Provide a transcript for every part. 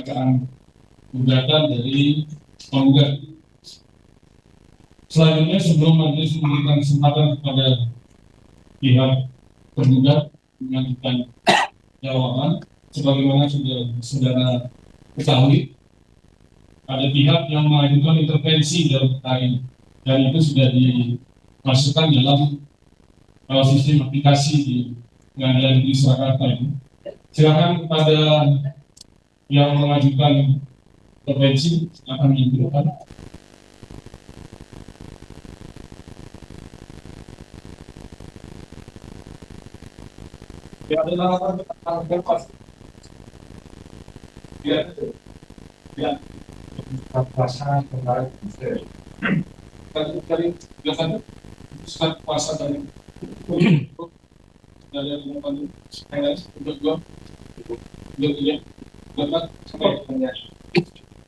pembacaan gugatan dari penggugat. Selanjutnya, sebelum majelis memberikan kesempatan kepada pihak tergugat mengajukan jawaban, sebagaimana sudah saudara ketahui, ada pihak yang mengajukan intervensi dalam perkara ini, dan itu sudah dimasukkan dalam sistem aplikasi di Pengadilan Negeri Surakarta ini. Silakan kepada yang mengajukan intervensi akan diinfokan. Ya, ada laporan berpas. Ya, ya. Puasa kemarin. Kali biasanya pusat puasa dari teman-teman PNS juga dapat sampai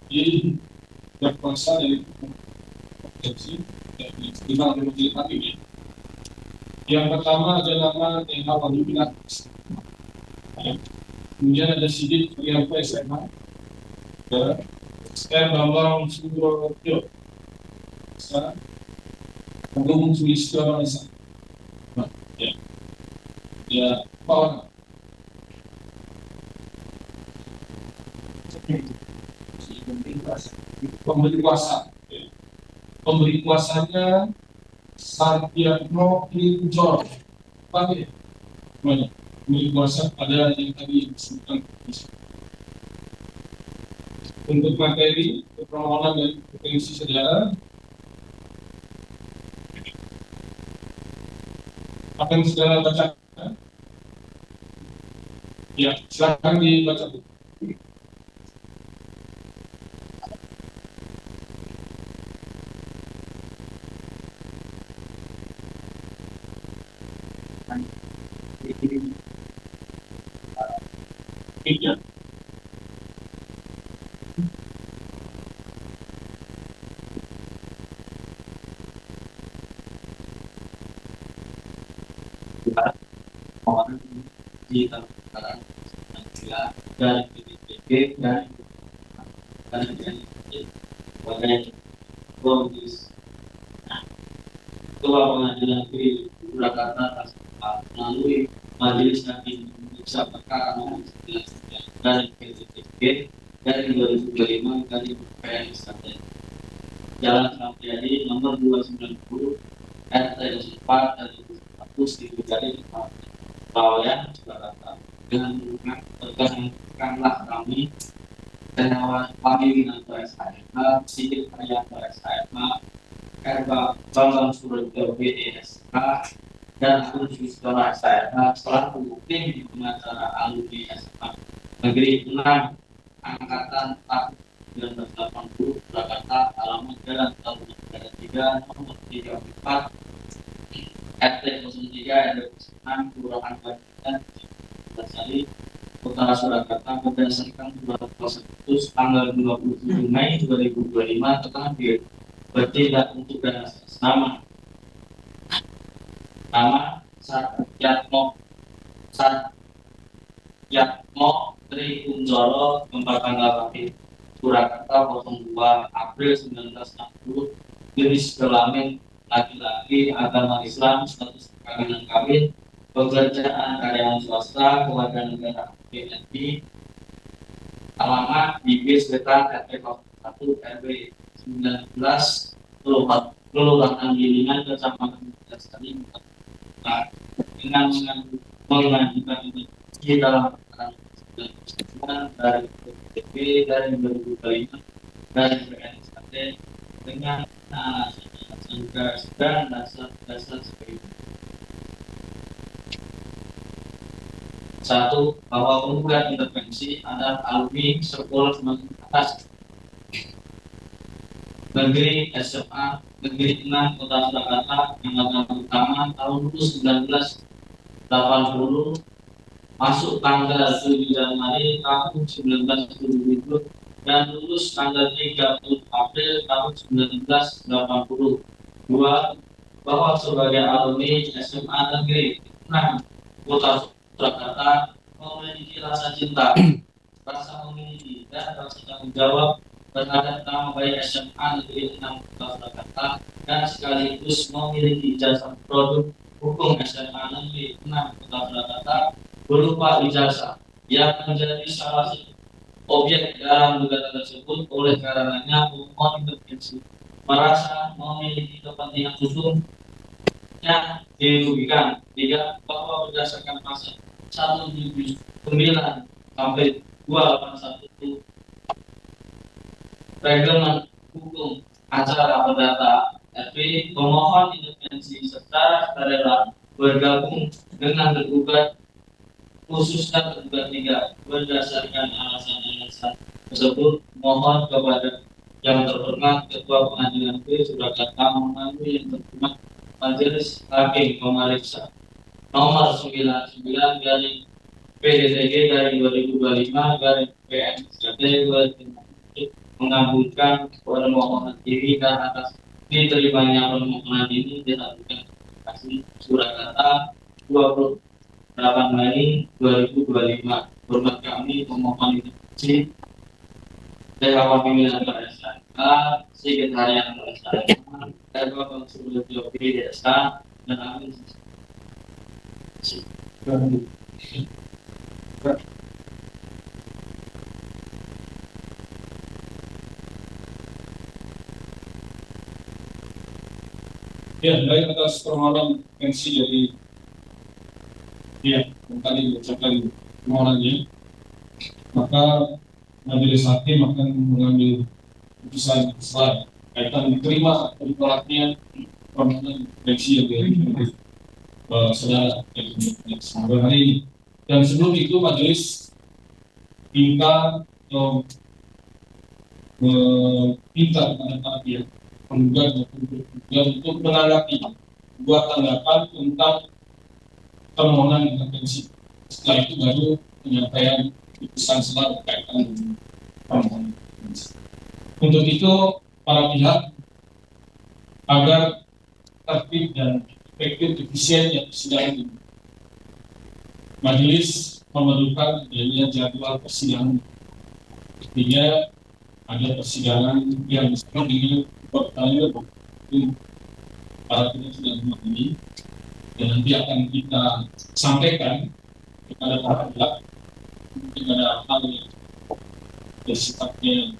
di berpuasa dari potensi dari lima majelis hakim ini. Yang pertama adalah nama TH Wahidullah. Kemudian ada Sidik Priyanto SMA, R. Bambang Surojo, Agung Sulistyo Esa. Ya, Pak. Pemberi kuasa. Pemberi kuasanya Sartiatmo Kinjor. Apa ya? Banyak. Pemberi kuasa ada yang tadi disebutkan. Untuk materi permohonan dari potensi saudara, apa yang saudara baca? Ya, silakan dibaca. Ya. Mohon di perkara dari PDPG dan sebagai kondisi Ketua Pengadilan Negeri Surakarta melalui Majelis Hakim Memeriksa Perkara Nomor 19 dari PDPG dari 2025 dari PNS Jalan Sampiadi nomor 290 RT 4 dari 100 dari Bawayan Jakarta dengan berkenankanlah kami kami Winanto SHMH, Sidik Priyanto SHMH, R. Bambang Surojo BDSK, dan Agung Sulistyo SHMH selaku tim di pengacara alumni SMA Negeri 6 Angkatan tahun 1980 Jakarta, alamat Jalan Tahun Negara 3 nomor 34 RT 03 RW 6 Kelurahan Banten Sari Kota Surakarta berdasarkan surat kuasa putus tanggal 27 Mei 2025 tentang bertindak untuk dana atas nama Satyatmo Tri Kunjoro tempat tanggal lahir Surakarta 02 April 1960, jenis kelamin laki-laki, agama Islam, status perkawinan kawin, pekerjaan karyawan swasta, keluarga negara BNI, alamat di Bis Wetan RT 1 RW 19 Kelurahan Gilingan Kecamatan Sari dengan mengajukan di dalam perkara dari PDP dari 2005 dari PNSAT dengan dan dasar seperti satu, bahwa penggugat intervensi adalah alumni sekolah menengah atas negeri SMA Negeri 6 Kota Surakarta angkatan utama tahun 1980 masuk tanggal 7 Januari tahun 1977 dan lulus tanggal 30 April tahun 1982. Bahwa sebagai alumni SMA Negeri 6 Kota Surakarta memiliki rasa cinta rasa memiliki dan rasa tanggung jawab terhadap nama baik SMA Negeri 6 Kota Surakarta dan sekaligus memiliki ijazah produk hukum SMA Negeri 6 Kota Surakarta berupa ijazah yang menjadi salah satu objek dalam gugatan tersebut. Oleh karenanya pemohon intervensi merasa memiliki kepentingan hukum yang dirugikan tidak bahwa berdasarkan pasal 179 sampai 281 Reglemen Hukum Acara Perdata RP, pemohon intervensi secara sukarela bergabung dengan tergugat khususnya tergugat 3 berdasarkan alasan-alasan tersebut. Mohon kepada yang terhormat Ketua Pengadilan Negeri Surakarta memanggil yang terhormat Majelis Hakim Pemeriksa nomor 99 garing PDTG garing 2025 garing PMSJT 2025 mengabulkan permohonan diri dan atas diterimanya permohonan ini dilakukan kasih Surakarta 28 Mei 2025. Hormat kami pemohon intervensi Dewan Pimpinan KSK, Sekretariat KSK, Dewan Konsul Jokowi DSK, dan amin. Ya, baik, atas permohonan intervensi dari yang tadi diucapkan permohonannya, maka Majelis Hakim akan mengambil keputusan setelah kaitan diterima atau ditolaknya permohonan intervensi yang dari saudara sampai hari ini. Dan sebelum itu majelis minta atau meminta kepada para pihak penggugat maupun tergugat untuk menanggapi buat tanggapan tentang permohonan intervensi. Setelah itu baru penyampaian keputusan setelah berkaitan dengan permohonan intervensi. Untuk itu para pihak agar tertib dan efektif efisiennya persidangan ini, majelis memerlukan adanya jadwal persidangan. Artinya ada persidangan yang disebut dengan pertanyaan para pihak sudah memahami dan nanti akan kita sampaikan kepada para pihak kepada hal yang bersifatnya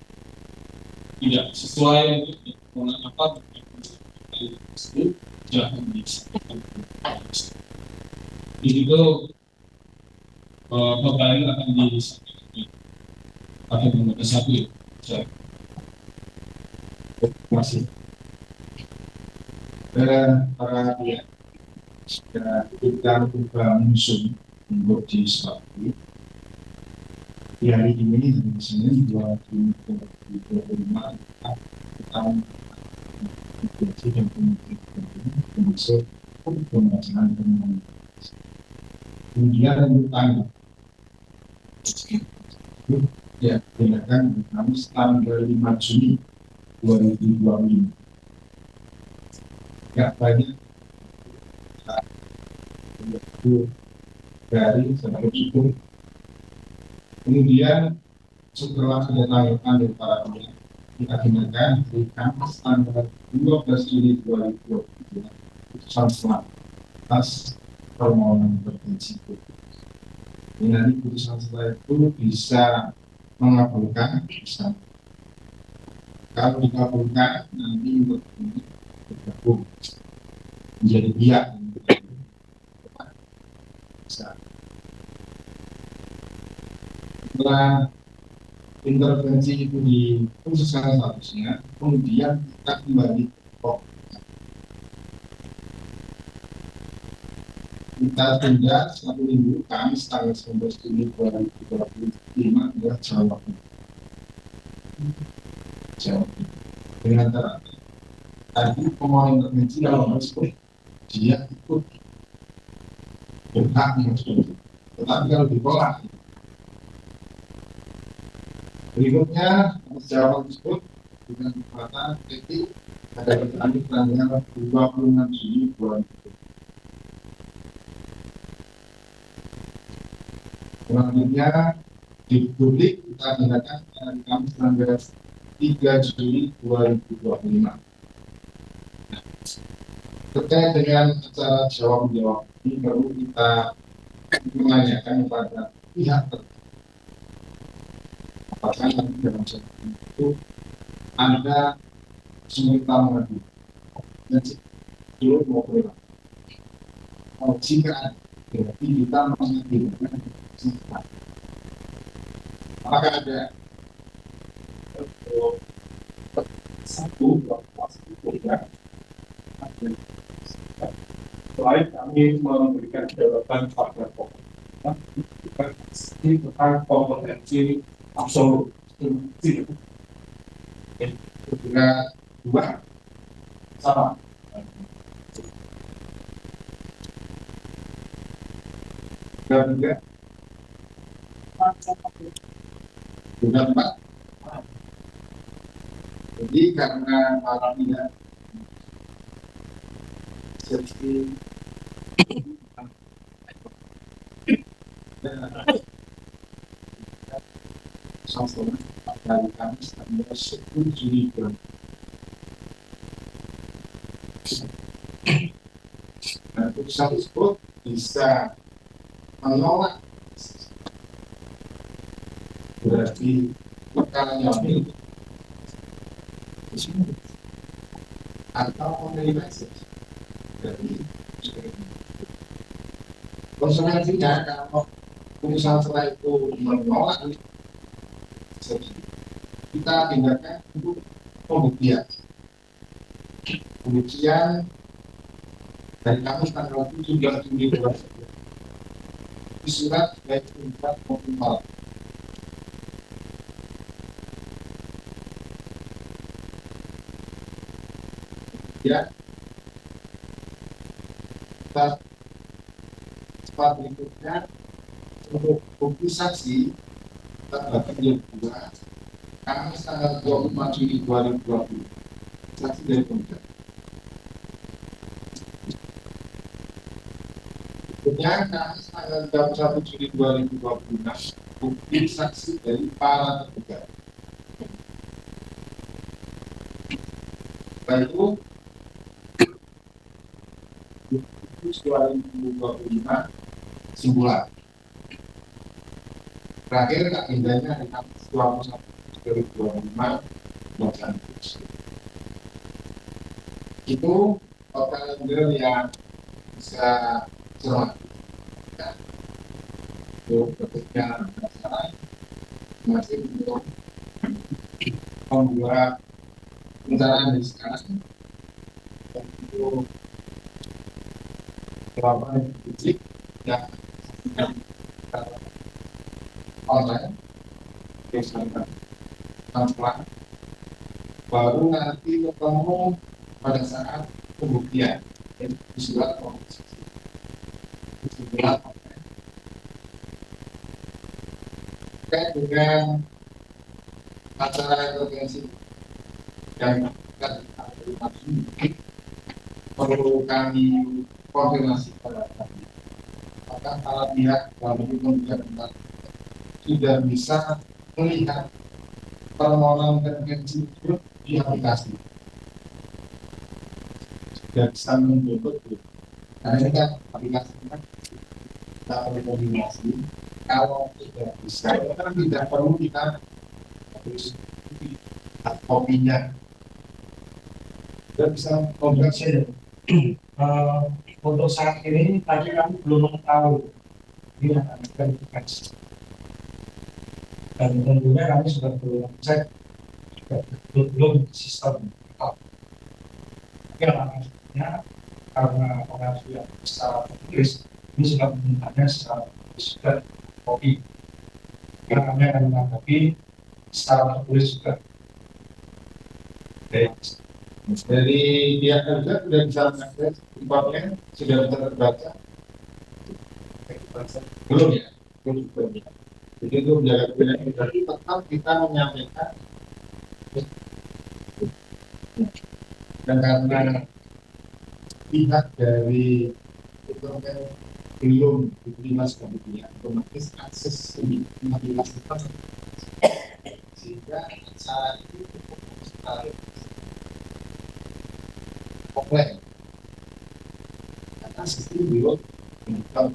tidak sesuai dengan apa tersebut jangan disampaikan. Di situ pembayaran akan disampaikan pada nomor 1. Terima kasih. Dan para pihak kita coba mengusung untuk di Sabtu di hari ini hari Senin 25 tentang intervensi dan termasuk pembacaan permohonan. Kemudian untuk tanggal ya dilakukan Kamis tanggal 5 Juni 2025. Ya banyak dari sampai cukup. Kemudian setelah ada tanggapan dari para pihak diagendakan di Kamis tanggal 12 Juni 2023 putusan selah atas permohonan intervensi. Ini nanti putusan selah itu bisa mengabulkan, bisa kalau dikabulkan nanti untuk bergabung menjadi pihak bisa. Setelah intervensi itu diputuskan statusnya, kemudian kita kembali ke pokok. Kita tunda 1 minggu, Kamis tanggal 19 Juni 2025 adalah jawaban. Dengan terakhir tadi pemohon intervensi dalam tersebut dia ikut berhak yang sudah, tetapi kalau ditolak berikutnya atas jawaban tersebut dengan kekuatan PT ada bertanding tanggal 26 Juni 2020. Selanjutnya di publik kita agendakan hari Kamis tanggal 3 Juli 2025. Terkait dengan acara jawab-menjawab ini perlu kita menanyakan kepada pihak terkait apakah nanti dalam jabatan itu ada kesulitan lagi dan dulu mau pulang. Jika ada, berarti kita mengajukan kesempatan. Apakah ada satu ya? Selain kami memberikan jawaban pada pokok, kita tentang kompetensi absolut. Kedua sama. Juga empat. Jadi karena malam ini jadi sama dari Kamis tanggal 10 Juli. Nah, putusan tersebut bisa menolak berarti perkaranya ini atau menerima dari konsekuensinya kalau putusan setelah itu menolak kita tindakan untuk pembuktian dari Kamis tanggal 7 Juli 2020 di surat baik tingkat maupun malam. Ya, kita cepat berikutnya untuk bukti saksi kita bahkan yang kedua Kamis tanggal 24 Juli 2020 saksi dari pemerintah. Berikutnya Kamis tanggal 31 Juli 2026 bukti saksi dari para tergugat. Setelah itu 2025 kesimpulan. Terakhir agendanya di Kamis 21 2025 bacaan putusan. Itu kalender yang bisa cermati. Untuk ketika masalah masih untuk membuat perencanaan di sekarang dan itu laporan publik yang online misalkan transparan baru nanti ketemu pada saat pembuktian di surat organisasi terkait dengan acara intervensi yang perlu kami konfirmasi pada kami apakah para pihak dalam pembukaan sudah bisa melihat permohonan intervensi itu di aplikasi sudah bisa menunjuk karena ini kan aplikasi kan kita perlu koordinasi kalau tidak bisa kan tidak perlu kita harus kopinya sudah bisa koordinasi. Untuk saat ini tadi kami belum mengetahui ini akan verifikasi dan tentunya kami sudah belum cek belum sistem tapi alhamdulillah karena pengajuan secara tertulis ini sudah memintanya secara sudah kopi karena kami akan menanggapi secara tertulis juga. Dari pihak kerja sudah bisa mengakses reportnya sudah bisa terbaca belum ya belum. Jadi itu menjaga kebenaran berarti tetap kita menyampaikan dan karena pihak dari belum diterima sebagai pihak, otomatis akses pengadilan tetap sehingga acara itu cukup sekali kompleks karena sistem belum menentukan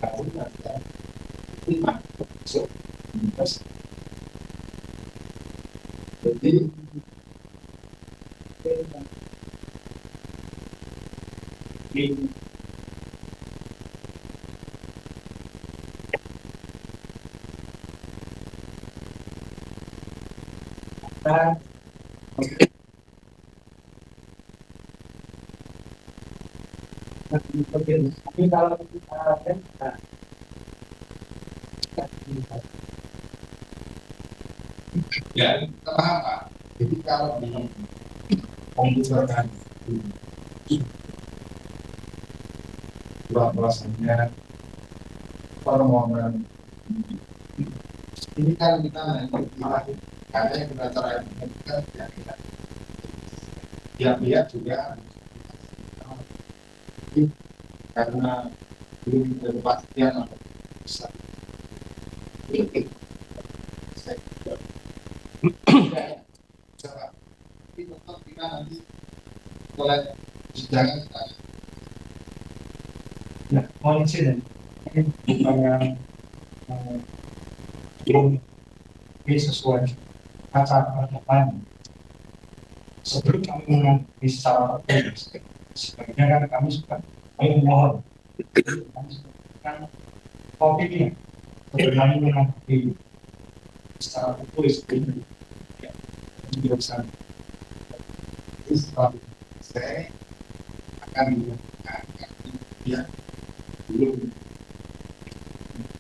kalau ada lima masuk universitas. Jadi tapi kalau kita ya kenapa? Jadi kalau di komputer kan bahwasanya permohonan ini kan kita nanti karena yang kita terakhir kan pihak-pihak juga karena belum ada kepastian atau bisa tapi tetap kita nanti oleh sidang kita ya konsisten supaya belum sesuai acara depan sebelum kami mengambil secara tertulis sebenarnya kan kami suka mohon kami suka topiknya sebelum kami mengambil secara tertulis ya tidak bisa setelah saya akan melakukan ya belum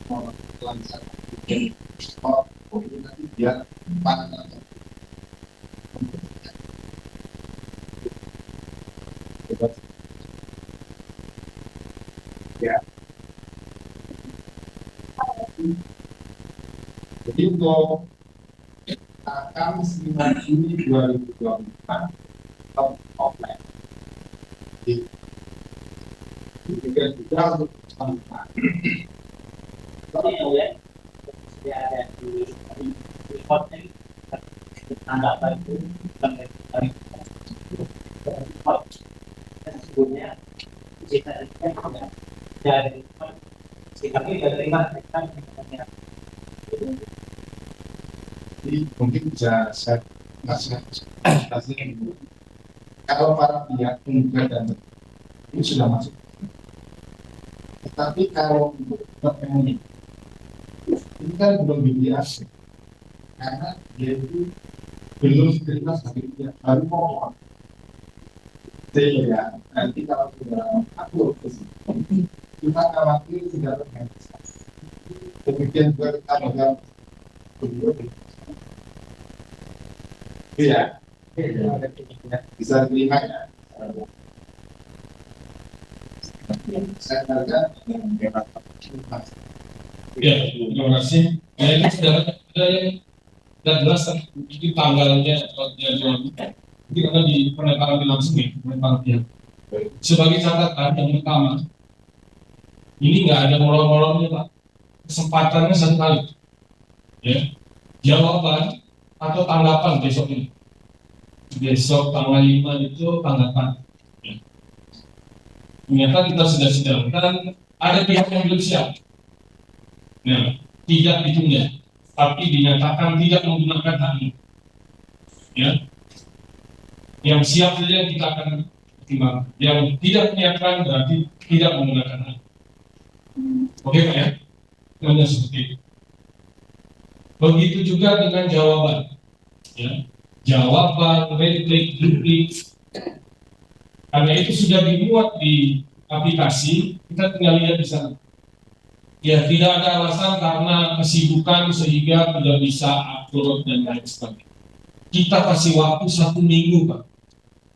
melakukan oh ini nanti biar empat atau ya jadi untuk Kamis 5 Juni 2024 tetap offline jadi juga untuk sampai ya ada di reportnya tanggapan itu dari sebelumnya kita dari kami terima jadi mungkin bisa saya kasih kalau para pihak penggugat dan itu sudah masuk tetapi kalau untuk ini kan belum mediasi karena dia itu belum diterima sebagai pihak baru mohon sehingga nanti kalau sudah aku kita khawatir tidak terrealisasi demikian juga kita dalam kedua iya bisa diterima ya saya katakan Ya, terima kasih. Ya, ini sudah ada yang sudah jelas kan, itu tanggalnya jadwal. Jadi karena di penetapan langsung nih, penetapan pihak. Sebagai catatan yang pertama, ini nggak ada molor-molornya Pak. Kesempatannya satu kali. Ya, jawaban atau tanggapan besok ini. Besok tanggal 5 itu tanggapan. Ya. Ternyata kita sudah sidangkan, ada pihak yang belum siap. Nah, tidak ditunda, tapi dinyatakan tidak menggunakan hak ini. Ya, yang siap saja yang kita akan pertimbangkan. Yang tidak menyiapkan berarti tidak menggunakan hak. Oke Pak ya, hanya seperti itu. Begitu juga dengan jawaban. Ya, jawaban, replik, duplik. Karena itu sudah dimuat di aplikasi, kita tinggal lihat di sana. Ya, tidak ada alasan karena kesibukan sehingga tidak bisa upload dan lain sebagainya. Kita kasih waktu 1 minggu, Pak.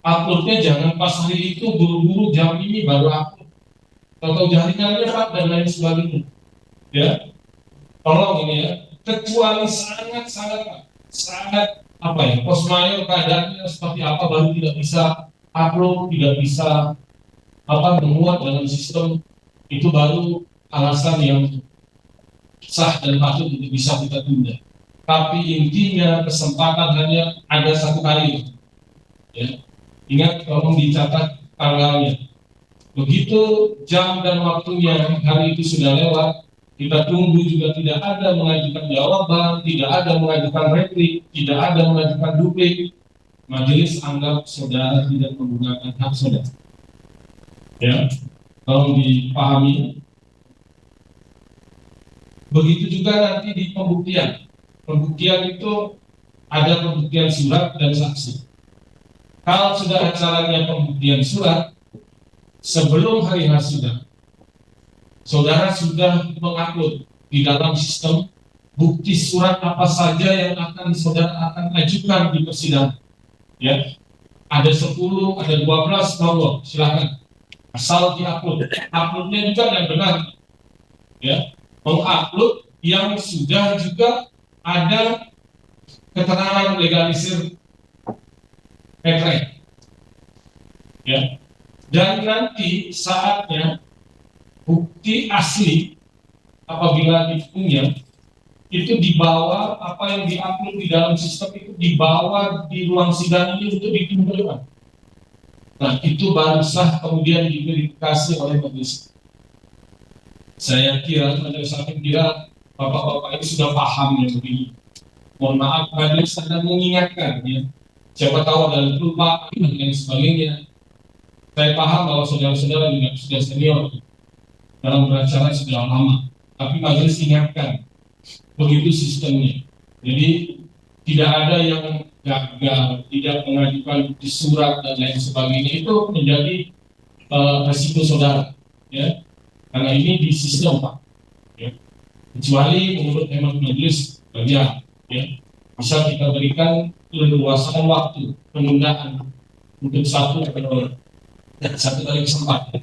Uploadnya jangan pas hari itu buru-buru jam ini baru upload. Atau jaringannya Pak dan lain sebagainya. Ya, tolong ini ya. Kecuali sangat apa ya, pos mayor keadaannya seperti apa baru tidak bisa upload, tidak bisa memuat dalam sistem itu baru alasan yang sah dan patut untuk bisa kita tunda. Tapi intinya kesempatan hanya ada satu kali. Ya. Ingat, tolong dicatat tanggalnya. Begitu jam dan waktunya hari itu sudah lewat, kita tunggu juga tidak ada mengajukan jawaban, tidak ada mengajukan replik, tidak ada mengajukan duplik. Majelis anggap saudara tidak menggunakan hak saudara. Ya, tolong dipahami. Begitu juga nanti di pembuktian. Pembuktian itu ada pembuktian surat dan saksi. Kalau sudah acaranya pembuktian surat, sebelum hari sidang, saudara sudah mengupload di dalam sistem bukti surat apa saja yang akan saudara akan ajukan di persidangan. Ya, ada 10, ada 12, monggo silakan. Asal diupload. Uploadnya juga yang benar. Ya, mengupload yang sudah juga ada keterangan legalisir ekrek. Ya. Dan nanti saatnya bukti asli apabila dipunya itu dibawa, apa yang diupload di dalam sistem itu dibawa di ruang sidang ini untuk dikumpulkan. Nah, itu baru sah kemudian diverifikasi oleh majelis. Saya kira, majelis hakim kira bapak-bapak ini sudah paham ya begini. Mohon maaf, majelis sedang mengingatkan ya. Siapa tahu ada lupa dan lain sebagainya. Saya paham bahwa saudara-saudara juga sudah senior dalam beracara sudah lama. Tapi majelis ingatkan, begitu sistemnya. Jadi tidak ada yang gagal, tidak mengajukan bukti surat dan lain sebagainya, itu menjadi resiko saudara. Ya. Karena ini di sistem Pak. Ya. Kecuali menurut hemat majelis kerja, ya, bisa kita berikan leluasan waktu penundaan untuk satu kali kesempatan.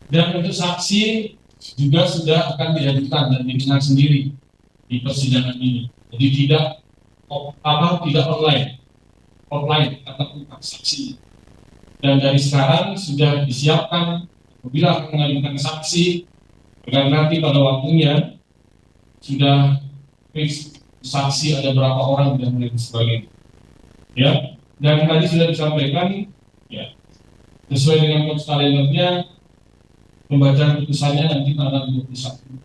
Dan untuk saksi juga sudah akan diajukan dan didengar sendiri di persidangan ini. Jadi tidak online ataupun saksi. Dan dari sekarang sudah disiapkan apabila mengajukan saksi, dan nanti pada waktunya sudah fix saksi ada berapa orang dan lain sebagainya. Ya, dan tadi sudah disampaikan, ya, sesuai dengan kode kalendernya, pembacaan putusannya nanti tanggal 21.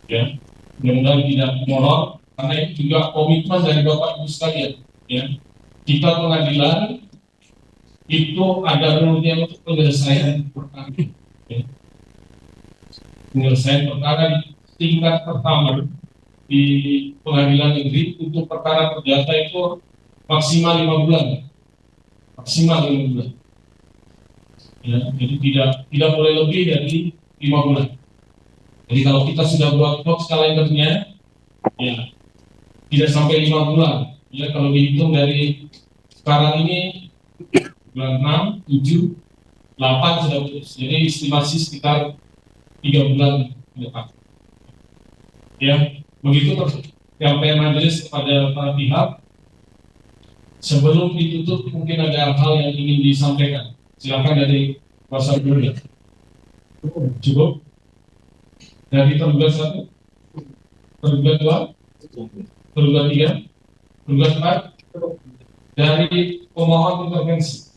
Ya, mudah-mudahan tidak molor, karena itu juga komitmen dari Bapak Ibu sekalian. Ya, kita pengadilan itu ada rulenya untuk penyelesaian perkara. Ya. Penyelesaian perkara di tingkat pertama di pengadilan negeri untuk perkara perdata itu maksimal 5 bulan. Maksimal 5 bulan. Ya, jadi tidak boleh lebih dari 5 bulan. Jadi kalau kita sudah buat box kalendernya, ya tidak sampai 5 bulan. Ya, kalau dihitung dari sekarang ini bulan 6, 7, 8 sudah putus. Jadi estimasi sekitar 3 bulan ke depan. Ya, begitu penyampaian majelis kepada para pihak. Sebelum ditutup mungkin ada hal yang ingin disampaikan. Silakan dari kuasa hukum. Cukup? Dari tergugat 1, tergugat 2, tergugat 3, tergugat 4, dari pemohon intervensi.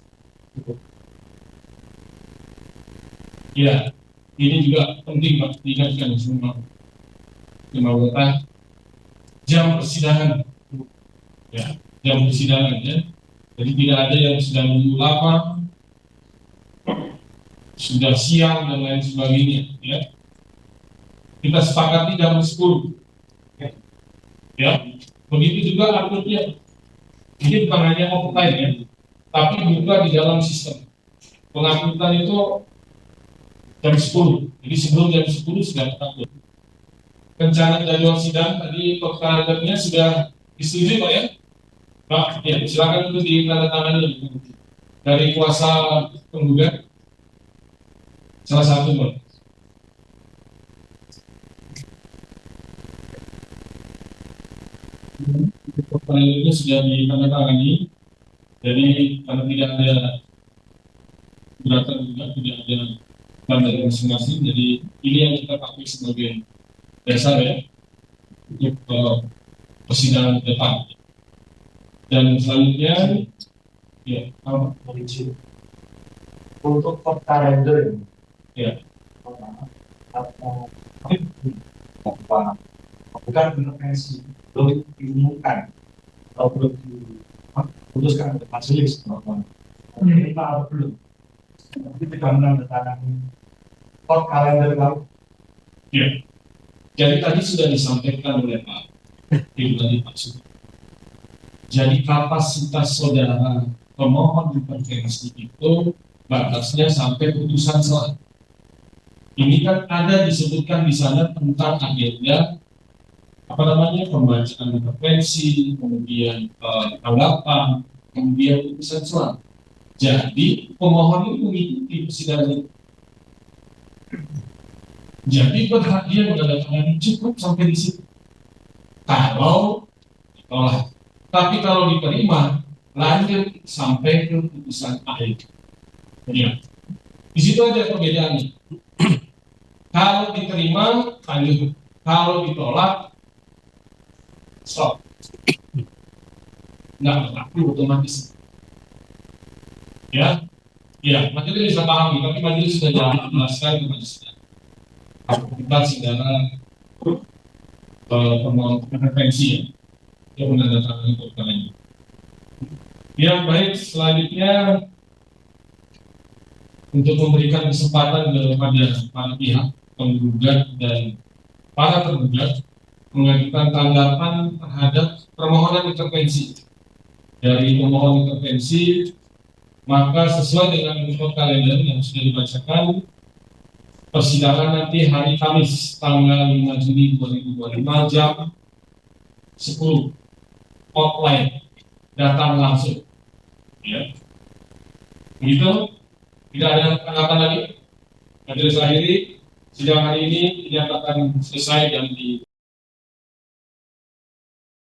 Ya, ini juga penting Pak, diingatkan semua anggota jam persidangan. Ya, jam persidangan ya. Jadi tidak ada yang sudah menunggu lama, sudah siang dan lain sebagainya. Ya, kita sepakati jam 10. Ya, begitu juga uploadnya. Ini bukan hanya offline ya, tapi juga di dalam sistem. Penguploadan itu jam 10. Jadi sebelum jam 10 sudah upload. Rencana jadwal sidang tadi kalendernya sudah disetujui Pak ya? Pak, ya silakan untuk ditandatangani dari kuasa penggugat. Salah satu Pak. Kalendernya sudah ditandatangani. Jadi karena tidak ada keberatan juga, tidak ada dari masing-masing. Jadi ini yang kita pakai sebagai dasar ya untuk persidangan ke depan. Dan selanjutnya ya Izin untuk court calendar ya bukan intervensi, belum diumumkan atau belum diputuskan oleh majelis ini atau belum, tapi tidak menandatangani court calendar lalu. ya. Jadi tadi sudah disampaikan oleh Pak Ibu Pak Sugeng. Jadi kapasitas saudara pemohon intervensi itu batasnya sampai putusan selah. Ini kan ada disebutkan di sana tentang agenda pembacaan intervensi, kemudian tanggapan, kemudian putusan selah. Jadi pemohon itu mengikuti persidangan. Jadi berhak dia menandatangani cukup sampai di situ. Kalau ditolak. Tapi kalau diterima, lanjut sampai ke putusan akhir. Ya. Di situ aja perbedaannya. Kalau diterima, lanjut. Kalau ditolak, stop. Nggak berlaku otomatis. Ya, ya, majelis bisa pahami, tapi majelis sudah jelaskan kepada saudara. Kita saudara pemohon intervensi ya. Yang menandatangani perkara. Ya baik, selanjutnya untuk memberikan kesempatan kepada para pihak penggugat dan para tergugat mengajukan tanggapan terhadap permohonan intervensi dari pemohon intervensi, maka sesuai dengan court calendar yang sudah dibacakan, persidangan nanti hari Kamis tanggal 5 Juni 2025 jam 10. Hotline datang langsung, ya. Begitu, tidak ada tanggapan lagi. Majelis akhiri sidang hari ini dinyatakan selesai dan di